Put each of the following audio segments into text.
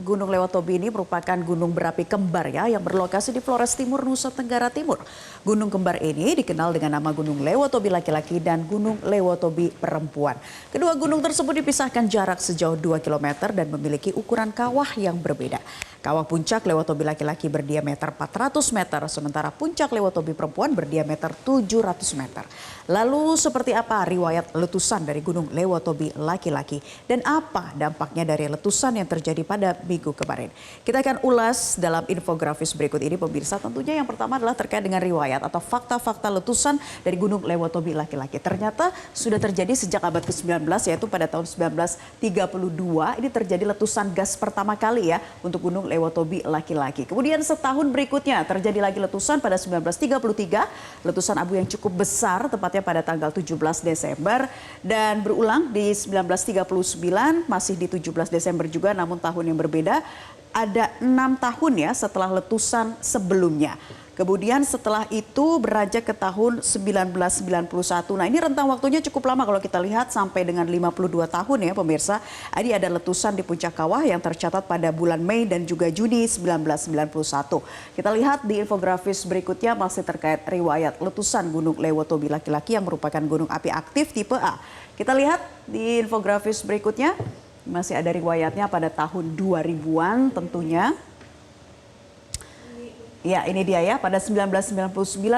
Gunung Lewotobi ini merupakan gunung berapi kembar ya yang berlokasi di Flores Timur, Nusa Tenggara Timur. Gunung kembar ini dikenal dengan nama Gunung Lewotobi laki-laki dan Gunung Lewotobi perempuan. Kedua gunung tersebut dipisahkan jarak sejauh 2 km dan memiliki ukuran kawah yang berbeda. Kawah puncak Lewotobi laki-laki berdiameter 400 meter, sementara puncak Lewotobi perempuan berdiameter 700 meter. Lalu seperti apa riwayat letusan dari Gunung Lewotobi laki-laki dan apa dampaknya dari letusan yang terjadi pada minggu kemarin? Kita akan ulas dalam infografis berikut ini pemirsa. Tentunya yang pertama adalah terkait dengan riwayat atau fakta-fakta letusan dari Gunung Lewotobi laki-laki. Ternyata sudah terjadi sejak abad ke-19 yaitu pada tahun 1932 ini terjadi letusan gas pertama kali ya untuk Gunung Lewotobi laki-laki. Kemudian setahun berikutnya terjadi lagi letusan pada 1933, letusan abu yang cukup besar tepatnya pada tanggal 17 Desember dan berulang di 1939 masih di 17 Desember juga namun tahun yang berbeda ada 6 tahun ya setelah letusan sebelumnya. Kemudian setelah itu beranjak ke tahun 1991. Nah ini rentang waktunya cukup lama kalau kita lihat sampai dengan 52 tahun ya pemirsa. Ini ada letusan di puncak kawah yang tercatat pada bulan Mei dan juga Juni 1991. Kita lihat di infografis berikutnya masih terkait riwayat letusan Gunung Lewotobi laki-laki yang merupakan gunung api aktif tipe A. Kita lihat di infografis berikutnya masih ada riwayatnya pada tahun 2000-an tentunya. Ya ini dia ya, pada 1999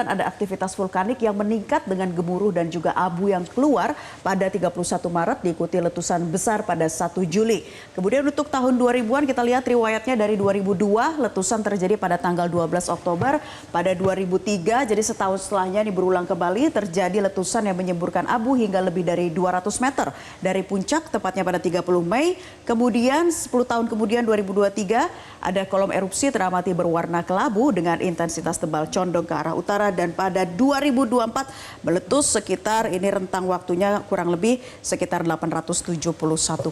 ada aktivitas vulkanik yang meningkat dengan gemuruh dan juga abu yang keluar pada 31 Maret diikuti letusan besar pada 1 Juli. Kemudian untuk tahun 2000-an kita lihat riwayatnya dari 2002 letusan terjadi pada tanggal 12 Oktober. Pada 2003 jadi setahun setelahnya ini berulang kembali terjadi letusan yang menyemburkan abu hingga lebih dari 200 meter dari puncak tepatnya pada 30 Mei. Kemudian 10 tahun kemudian 2023 ada kolom erupsi teramati berwarna kelabu dengan intensitas tebal condong ke arah utara dan pada 2024 meletus sekitar ini rentang waktunya kurang lebih sekitar 871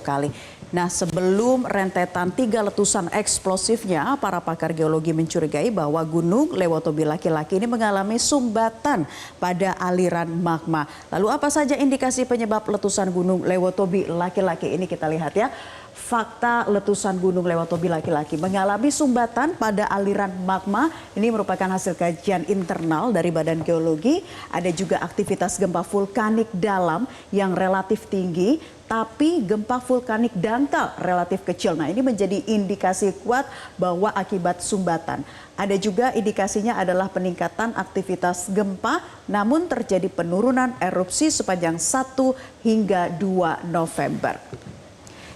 kali. Nah sebelum rentetan 3 letusan eksplosifnya para pakar geologi mencurigai bahwa Gunung Lewotobi laki-laki ini mengalami sumbatan pada aliran magma. Lalu apa saja indikasi penyebab letusan Gunung Lewotobi laki-laki ini kita lihat ya. Fakta letusan Gunung Lewotobi laki-laki mengalami sumbatan pada aliran magma. Ini merupakan hasil kajian internal dari Badan Geologi. Ada juga aktivitas gempa vulkanik dalam yang relatif tinggi, tapi gempa vulkanik dangkal relatif kecil. Nah ini menjadi indikasi kuat bahwa akibat sumbatan. Ada juga indikasinya adalah peningkatan aktivitas gempa, namun terjadi penurunan erupsi sepanjang 1 hingga 2 November.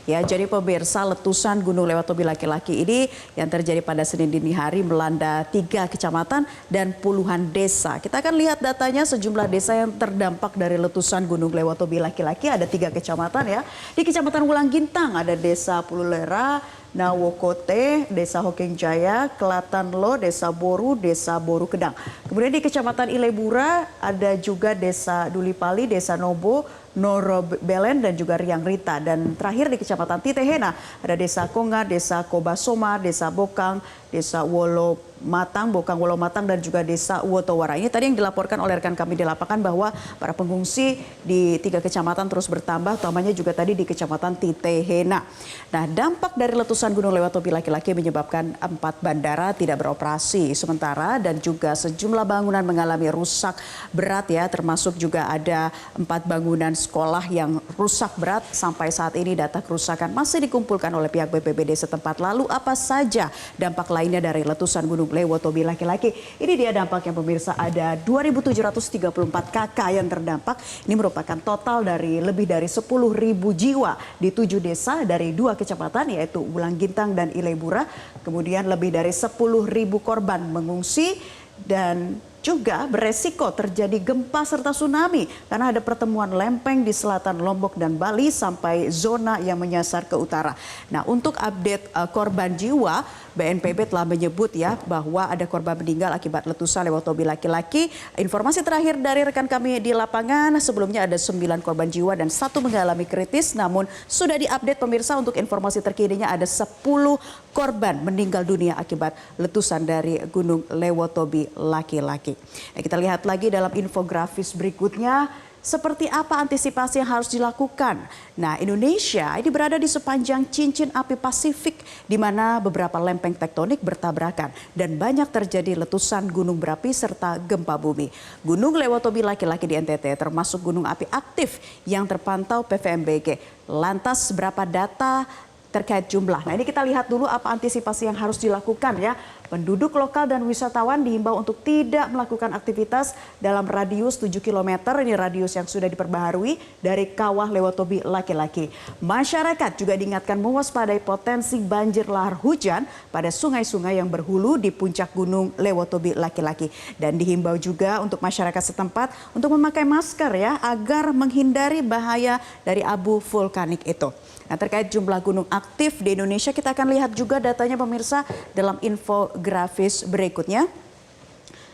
Ya, jadi pemirsa letusan Gunung Lewotobi laki-laki ini yang terjadi pada Senin dini hari melanda 3 kecamatan dan puluhan desa. Kita akan lihat datanya sejumlah desa yang terdampak dari letusan Gunung Lewotobi laki-laki ada 3 kecamatan ya. Di Kecamatan Wulang Gintang ada Desa Pululera, Nawokote, Desa Hokeng Jaya, Kelatan Lo, Desa Boru, Desa Boru Kedang. Kemudian di Kecamatan Ilebura ada juga Desa Dulipali, Desa Nobo, Noro Belen dan juga Riang Rita. Dan terakhir di Kecamatan Titehena ada Desa Konga, Desa Kobasoma, Desa Bokang, Desa Wolo Matang, Bokang Wolo Matang dan juga Desa Wotowara. Ini tadi yang dilaporkan oleh rekan kami di lapangan bahwa para pengungsi di 3 kecamatan terus bertambah, utamanya juga tadi di Kecamatan Titehena. Nah, dampak dari letusan Gunung Lewotobi laki-laki menyebabkan 4 bandara tidak beroperasi sementara dan juga sejumlah bangunan mengalami rusak berat ya, termasuk juga ada 4 bangunan sekolah yang rusak berat. Sampai saat ini data kerusakan masih dikumpulkan oleh pihak BPBD setempat. Lalu apa saja dampak lainnya dari letusan Gunung Lewotobi laki-laki? Ini dia dampaknya pemirsa, ada 2.734 KK yang terdampak. Ini merupakan total dari lebih dari 10.000 jiwa di 7 desa dari 2 kecamatan yaitu Wulang Gintang dan Ilebura. Kemudian lebih dari 10.000 korban mengungsi dan juga beresiko terjadi gempa serta tsunami karena ada pertemuan lempeng di selatan Lombok dan Bali sampai zona yang menyasar ke utara. Nah, untuk update korban jiwa, BNPB telah menyebut ya bahwa ada korban meninggal akibat letusan Lewotobi laki-laki. Informasi terakhir dari rekan kami di lapangan, sebelumnya ada 9 korban jiwa dan 1 mengalami kritis, namun sudah diupdate pemirsa untuk informasi terkininya ada 10 korban meninggal dunia akibat letusan dari Gunung Lewotobi laki-laki. Nah, kita lihat lagi dalam infografis berikutnya. Seperti apa antisipasi yang harus dilakukan? Nah, Indonesia ini berada di sepanjang cincin api Pasifik di mana beberapa lempeng tektonik bertabrakan dan banyak terjadi letusan gunung berapi serta gempa bumi. Gunung Lewatobi Laki-Laki di NTT termasuk gunung api aktif yang terpantau PVMBG. Lantas berapa data terkait jumlah? Nah, ini kita lihat dulu apa antisipasi yang harus dilakukan ya. Penduduk lokal dan wisatawan dihimbau untuk tidak melakukan aktivitas dalam radius 7 km. Ini radius yang sudah diperbaharui dari Kawah Lewatobi Laki-Laki. Masyarakat juga diingatkan mewaspadai potensi banjir lahar hujan pada sungai-sungai yang berhulu di puncak Gunung Lewatobi Laki-Laki. Dan dihimbau juga untuk masyarakat setempat untuk memakai masker ya agar menghindari bahaya dari abu vulkanik itu. Nah, terkait jumlah gunung aktif di Indonesia, kita akan lihat juga datanya pemirsa dalam infografis berikutnya.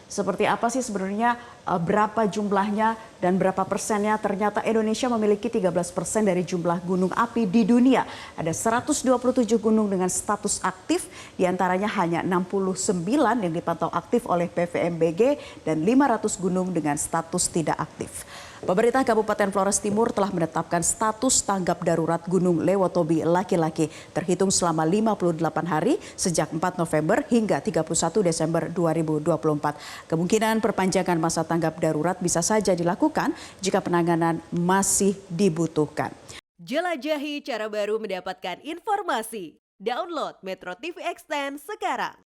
Seperti apa sih sebenarnya berapa jumlahnya dan berapa persennya? Ternyata Indonesia memiliki 13% dari jumlah gunung api di dunia. Ada 127 gunung dengan status aktif, diantaranya hanya 69 yang dipantau aktif oleh PVMBG dan 500 gunung dengan status tidak aktif. Pemerintah Kabupaten Flores Timur telah menetapkan status tanggap darurat Gunung Lewatobi Laki-Laki terhitung selama 58 hari sejak 4 November hingga 31 Desember 2024. Kemungkinan perpanjangan masa tanggap darurat bisa saja dilakukan jika penanganan masih dibutuhkan. Jelajahi cara baru mendapatkan informasi. Download Metro TV Extend sekarang.